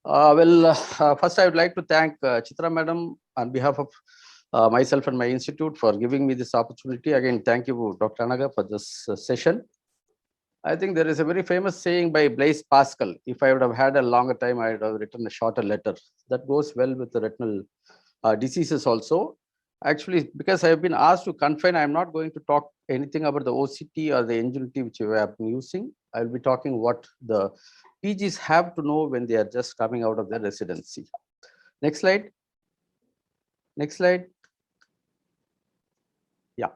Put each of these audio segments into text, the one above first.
First I would like to thank Chitra Madam on behalf of myself and my institute for giving me this opportunity. Again, thank you, Dr. Anaga, for this session. I think there is a very famous saying by Blaise Pascal. If I would have had a longer time, I would have written a shorter letter. That goes well with the retinal diseases also. Actually, because I have been asked to confine, I am not going to talk anything about the OCT or the Ingenuity which we have been using. I will be talking what the PGs have to know when they are just coming out of their residency. Next slide. Next slide. Yeah.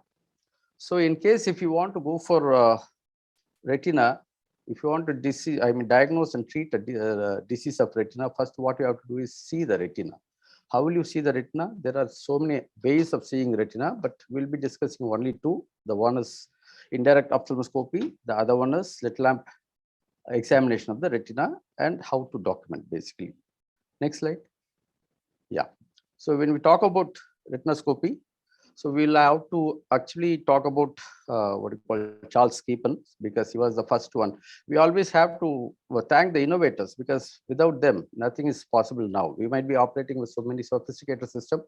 So in case if you want to go for retina, if you want to diagnose and treat a disease of retina, first what you have to do is see the retina. How will you see the retina? There are so many ways of seeing retina, but we'll be discussing only two. The one is indirect ophthalmoscopy. The other one is slit lamp examination of the retina and how to document basically. Next slide. Yeah. So when we talk about retinoscopy, so we'll have to actually talk about what you call Charles Keepan, because he was the first one. We always have to thank the innovators, because without them, nothing is possible now. We might be operating with so many sophisticated systems.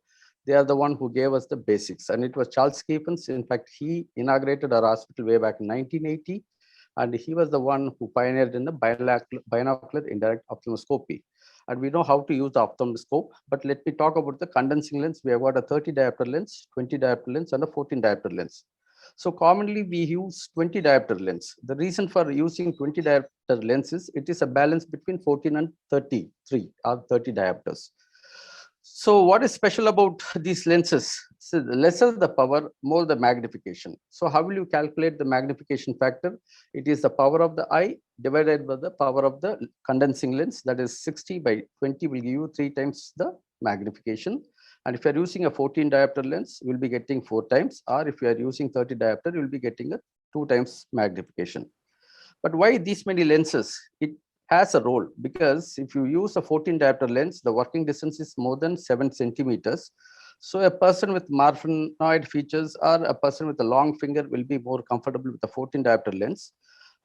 They are the one who gave us the basics. And it was Charles Keepan. In fact, he inaugurated our hospital way back in 1980. And he was the one who pioneered in the binocular indirect ophthalmoscopy. And we know how to use the ophthalmoscope, but let me talk about the condensing lens. We have got a 30 diopter lens, 20 diopter lens, and a 14 diopter lens. So commonly we use 20 diopter lens. The reason for using 20 diopter lens is it is a balance between 14 and 33 or 30 diopters. So what is special about these lenses? So the lesser the power, more the magnification. So how will you calculate the magnification factor? It is the power of the eye divided by the power of the condensing lens. That is 60 by 20 will give you 3 times the magnification. And if you are using a 14 diopter lens, you will be getting 4 times. Or if you are using 30 diopter, you will be getting a 2 times magnification. But why these many lenses? It has a role, because if you use a 14 diopter lens, the working distance is more than 7 centimeters. So a person with marfanoid features or a person with a long finger will be more comfortable with the 14 diopter lens.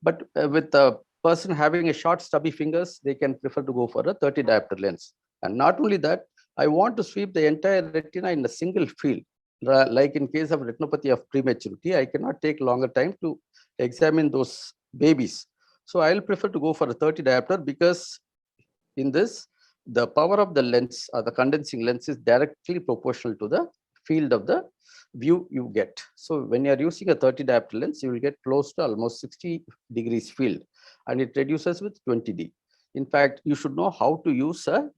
But with a person having a short stubby fingers, they can prefer to go for a 30 diopter lens. And not only that, I want to sweep the entire retina in a single field. Like in case of retinopathy of prematurity, I cannot take longer time to examine those babies. So I'll prefer to go for a 30 diopter, because in this, the power of the lens or the condensing lens is directly proportional to the field of the view you get. So when you are using a 30 diopter lens, you will get close to almost 60 degrees field, and it reduces with 20D. In fact, you should know how to use a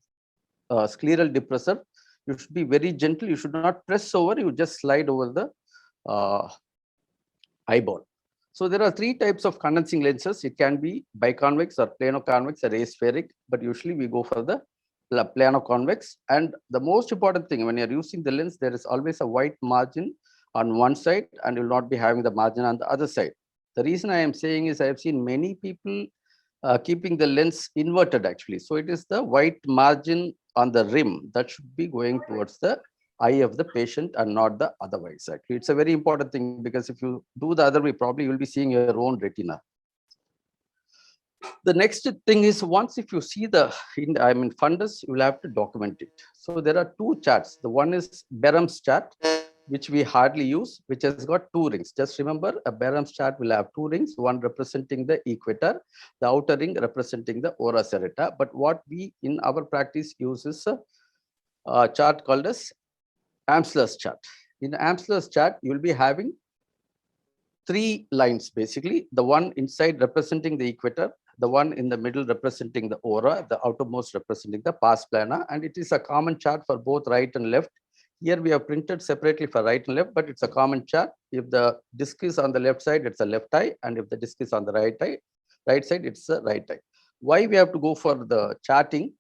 scleral depressor. You should be very gentle. You should not press over. You just slide over the eyeball. So there are 3 types of condensing lenses. It can be biconvex or plano-convex or aspheric, but usually we go for the plano-convex. And the most important thing, when you're using the lens, there is always a white margin on one side, and you will not be having the margin on the other side. The reason I am saying is I have seen many people keeping the lens inverted actually. So it is the white margin on the rim that should be going towards the eye of the patient and not the otherwise. Actually, it's a very important thing, because if you do the other way, probably you will be seeing your own retina. The next thing is, once if you see the fundus, you will have to document it. So there are 2 charts. The one is Barham's chart, which we hardly use, which has got 2 rings. Just remember, a Barham's chart will have 2 rings, one representing the equator, the outer ring representing the ora serrata. But what we in our practice use is a chart called as Amsler's chart. In Amsler's chart, you will be having 3 lines basically. The one inside representing the equator, the one in the middle representing the ora, the outermost representing the pars plana, and it is a common chart for both right and left. Here we have printed separately for right and left, but it's a common chart. If the disc is on the left side, it's a left eye, and if the disc is on the right side, it's a right eye. Why we have to go for the charting?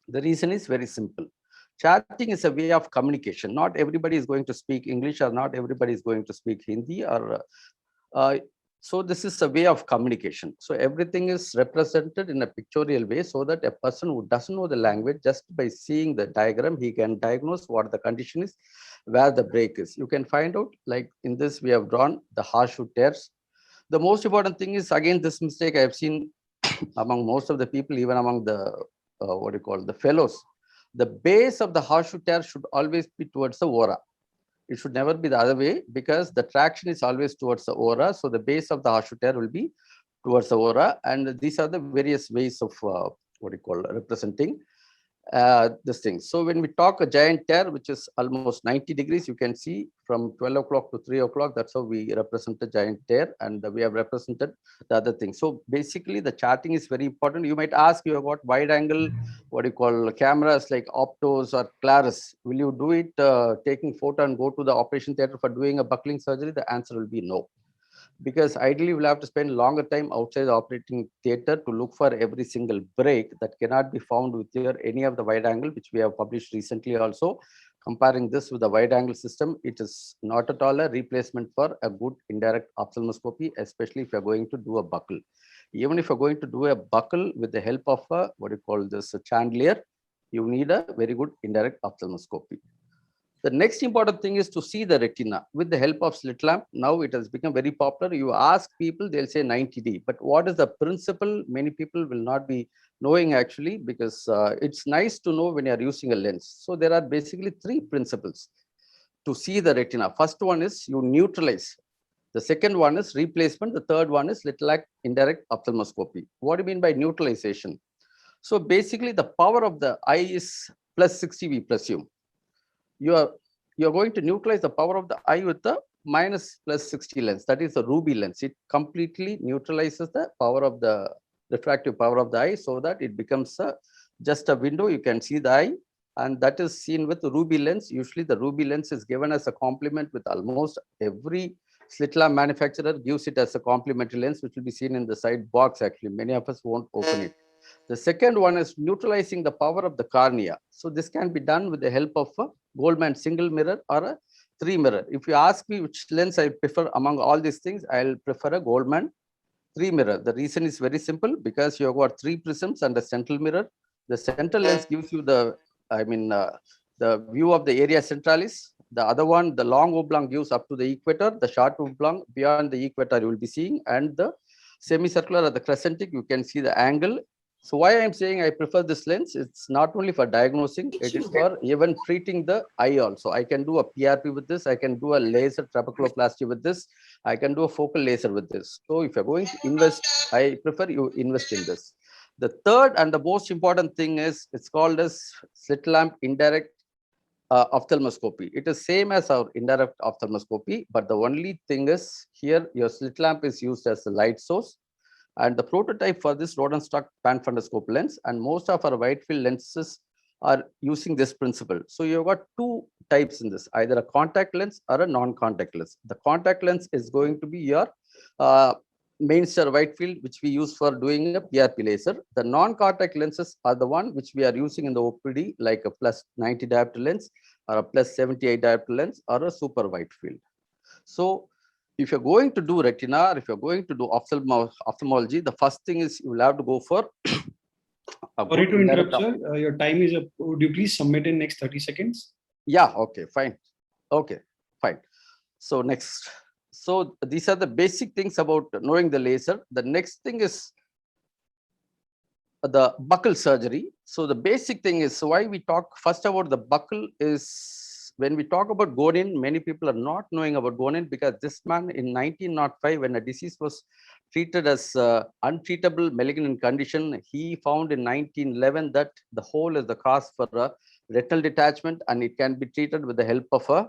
The reason is very simple. Charting is a way of communication. Not everybody is going to speak English, or not everybody is going to speak Hindi, or so this is a way of communication. So everything is represented in a pictorial way, so that a person who doesn't know the language, just by seeing the diagram, he can diagnose what the condition is, where the break is. You can find out, like in this, we have drawn the horseshoe tears. The most important thing is, again, this mistake I have seen among most of the people, even among the what do you call the fellows, the base of the horseshoe tear should always be towards the ora. It should never be the other way, because the traction is always towards the ora. So the base of the horseshoe tear will be towards the ora, and these are the various ways of what do you call representing this thing. So when we talk a giant tear, which is almost 90 degrees, you can see from 12 o'clock to 3 o'clock, that's how we represent the giant tear, and we have represented the other thing. So basically the charting is very important. You might ask, you have got wide angle, what do you call cameras like Optos or Claris. Will you do it taking photo and go to the operation theater for doing a buckling surgery? The answer will be no, because ideally we'll have to spend longer time outside the operating theater to look for every single break that cannot be found with your any of the wide angle, which we have published recently also. Comparing this with the wide angle system, it is not at all a replacement for a good indirect ophthalmoscopy, especially if you're going to do a buckle. Even if you're going to do a buckle with the help of a, what do you call this, a chandelier, you need a very good indirect ophthalmoscopy. The next important thing is to see the retina with the help of slit lamp. Now it has become very popular. You ask people, they'll say 90D. But what is the principle? Many people will not be knowing actually, because it's nice to know when you're using a lens. So there are basically three principles to see the retina. First one is you neutralize. The second one is replacement. The third one is little like indirect ophthalmoscopy. What do you mean by neutralization? So basically the power of the eye is plus 60, we presume. You're going to neutralize the power of the eye with the minus plus 60 lens. That is a ruby lens. It completely neutralizes the power of the refractive power of the eye, so that it becomes just a window. You can see the eye, and that is seen with the ruby lens. Usually the ruby lens is given as a complement with almost every slit lamp manufacturer gives it as a complementary lens, which will be seen in the side box. Actually, many of us won't open it. The second one is neutralizing the power of the cornea. So this can be done with the help of a Goldman single mirror or a three mirror. If you ask me which lens I prefer among all these things, I'll prefer a Goldman three mirror. The reason is very simple, because you've got three prisms and a central mirror. The central lens gives you the, the view of the area centralis. The other one, the long oblong, gives up to the equator. The short oblong beyond the equator you will be seeing, and the semicircular or the crescentic, you can see the angle. So why I'm saying I prefer this lens, it's not only for diagnosing, it is for even treating the eye also. I can do a PRP with this, I can do a laser trabeculoplasty with this, I can do a focal laser with this. So if you're going to invest, I prefer you invest in this. The third and the most important thing is, it's called as slit lamp indirect ophthalmoscopy. It is same as our indirect ophthalmoscopy, but the only thing is here your slit lamp is used as a light source. And the prototype for this Rodenstock pan-fundoscope lens, and most of our wide field lenses are using this principle. So you've got two types in this, either a contact lens or a non-contact lens. The contact lens is going to be your mainstar wide field, which we use for doing a PRP laser. The non-contact lenses are the one which we are using in the OPD, like a plus 90 diopter lens or a plus 78 diopter lens or a super wide field. So if you're going to do retina, or if you're going to do ophthalmology, the first thing is you will have to go for Sorry to interrupt, sir. Your time is up. Would you please submit in next 30 seconds? Yeah, okay, fine. Okay, fine. So next. So these are the basic things about knowing the laser. The next thing is the buckle surgery. So the basic thing is, why we talk first about the buckle is, when we talk about Gonin, many people are not knowing about Gonin, because this man in 1905, when a disease was treated as untreatable malignant condition, he found in 1911 that the hole is the cause for a retinal detachment, and it can be treated with the help of a,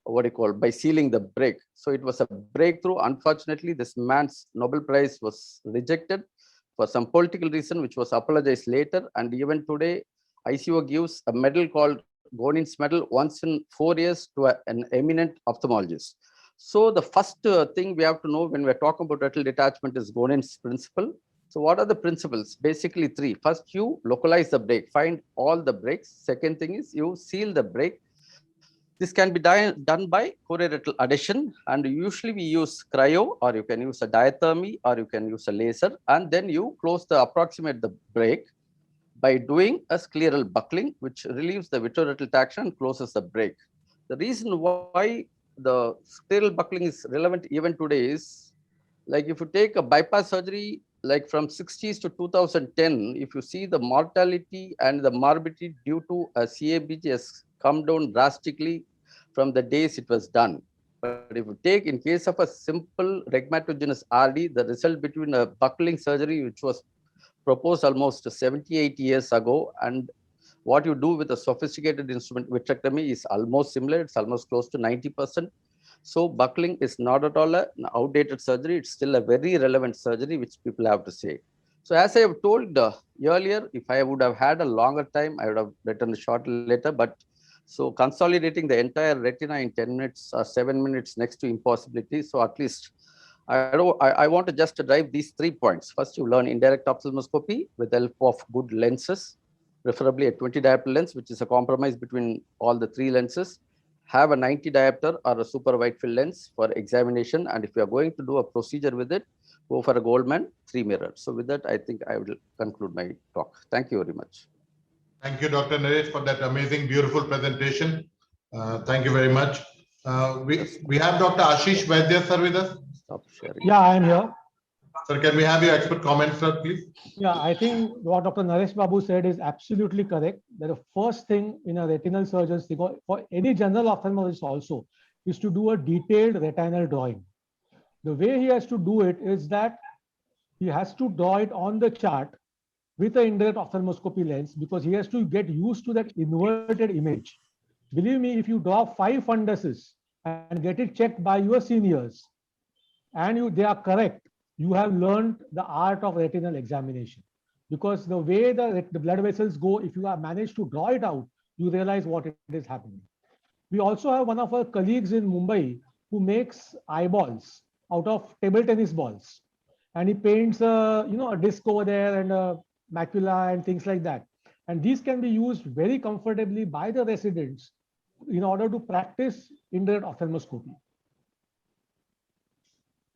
what do you call, by sealing the break. So it was a breakthrough. Unfortunately, this man's Nobel Prize was rejected for some political reason, which was apologized later. And even today, ICO gives a medal called Gonin's Medal once in 4 years to an eminent ophthalmologist. So the first thing we have to know when we're talking about retinal detachment is Gonin's principle. So what are the principles? Basically three. First, you localize the break, find all the breaks. Second thing is you seal the break. This can be done by chorioretinal adhesion, and usually we use cryo, or you can use a diathermy, or you can use a laser, and then you approximate the break by doing a scleral buckling, which relieves the vitreoretinal traction and closes the break. The reason why the scleral buckling is relevant even today is, like if you take a bypass surgery, like from 60s to 2010, if you see the mortality and the morbidity due to a CABG has come down drastically from the days it was done. But if you take in case of a simple rheumatogenious RD, the result between a buckling surgery, which was proposed almost 78 years ago, and what you do with a sophisticated instrument vitrectomy is almost similar. It's almost close to 90%. So buckling is not at all an outdated surgery. It's still a very relevant surgery, which people have to say. So as I have told earlier, if I would have had a longer time, I would have written a short letter. But so consolidating the entire retina in 10 minutes or 7 minutes next to impossibility. So at least I want to just drive these 3 points. First, you learn indirect ophthalmoscopy with the help of good lenses, preferably a 20 diopter lens, which is a compromise between all the 3 lenses. Have a 90 diopter or a super wide field lens for examination. And if you are going to do a procedure with it, go for a Goldman 3 mirror. So with that, I think I will conclude my talk. Thank you very much. Thank you, Dr. Naresh, for that amazing, beautiful presentation. Thank you very much. We have Dr. Ashish Vaidya, sir, with us. Stop sharing. Yeah, I am here. Sir, can we have your expert comments, sir, please? Yeah, I think what Dr. Naresh Babu said is absolutely correct. That the first thing in a retinal surgeon's, for any general ophthalmologist also, is to do a detailed retinal drawing. The way he has to do it is that he has to draw it on the chart with an indirect ophthalmoscopy lens, because he has to get used to that inverted image. Believe me, if you draw 5 funduses and get it checked by your seniors and they are correct, you have learned the art of retinal examination. Because the way the blood vessels go, if you have managed to draw it out, you realize what it is happening. We also have one of our colleagues in Mumbai who makes eyeballs out of table tennis balls, and he paints a disc over there and a macula and things like that. And these can be used very comfortably by the residents in order to practice indirect ophthalmoscopy.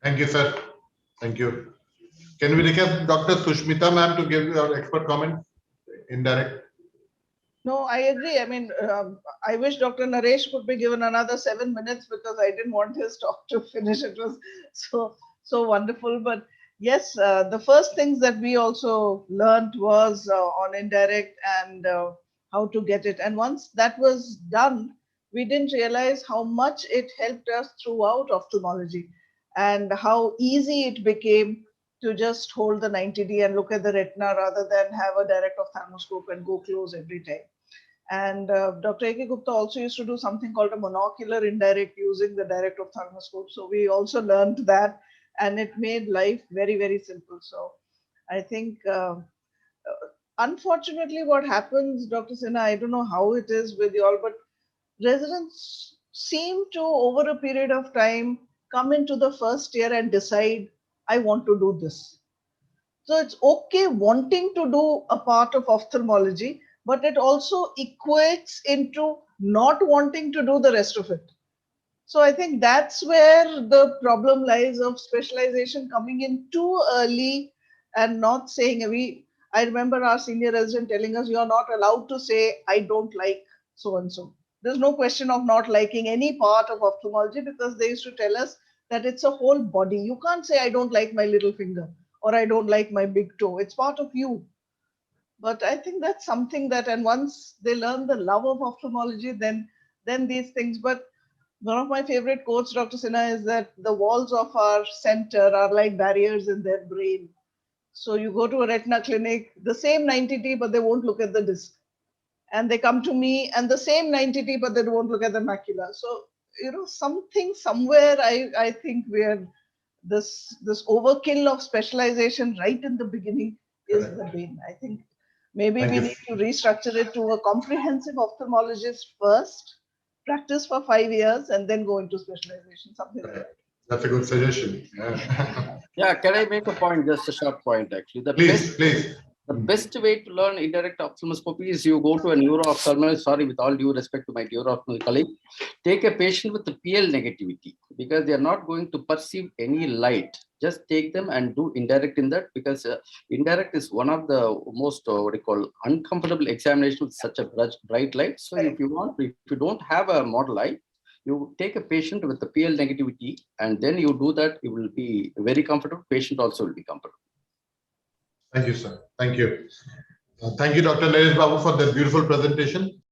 Thank you, sir. Thank you. Can we request Dr. Sushmita ma'am to give your expert comment? Indirect. No, I agree. I mean, I wish Dr. Naresh could be given another 7 minutes because I didn't want his talk to finish. It was so wonderful. But yes, the first things that we also learned was on indirect and how to get it. And once that was done, we didn't realize how much it helped us throughout ophthalmology and how easy it became to just hold the 90D and look at the retina rather than have a direct ophthalmoscope and go close every time. And Dr. A.K. Gupta also used to do something called a monocular indirect using the direct ophthalmoscope. So we also learned that, and it made life very, very simple. So I think, unfortunately, what happens, Dr. Sinha, I don't know how it is with you all, but residents seem to, over a period of time, come into the first year and decide, I want to do this. So it's okay wanting to do a part of ophthalmology, but it also equates into not wanting to do the rest of it. So I think that's where the problem lies of specialization coming in too early and not saying, I remember our senior resident telling us, you're not allowed to say, I don't like so-and-so. There's no question of not liking any part of ophthalmology because they used to tell us that it's a whole body. You can't say, I don't like my little finger or I don't like my big toe. It's part of you. But I think that's something that, and once they learn the love of ophthalmology, then these things. But one of my favorite quotes, Dr. Sinha, is that the walls of our center are like barriers in their brain. So you go to a retina clinic, the same 90T, but they won't look at the disc. And they come to me and the same 90T, but they won't look at the macula. So, something somewhere, I think we're this overkill of specialization right in the beginning is the bane. I think maybe we need to restructure it to a comprehensive ophthalmologist first, practice for 5 years, and then go into specialization, something like that. That's a good suggestion. Yeah. Yeah, can I make a point? Just a short point, actually. Please. The best way to learn indirect ophthalmoscopy is you go to a neuro-ophthalmologist, sorry, with all due respect to my neuro-ophthalmology colleague, take a patient with the PL negativity because they are not going to perceive any light. Just take them and do indirect in that because indirect is one of the most, uncomfortable examination with such a bright light. So if you don't have a model eye, you take a patient with the PL negativity and then you do that, it will be very comfortable. Patient also will be comfortable. Thank you, sir. Thank you. Thank you, Dr. Naresh Babu, for that beautiful presentation.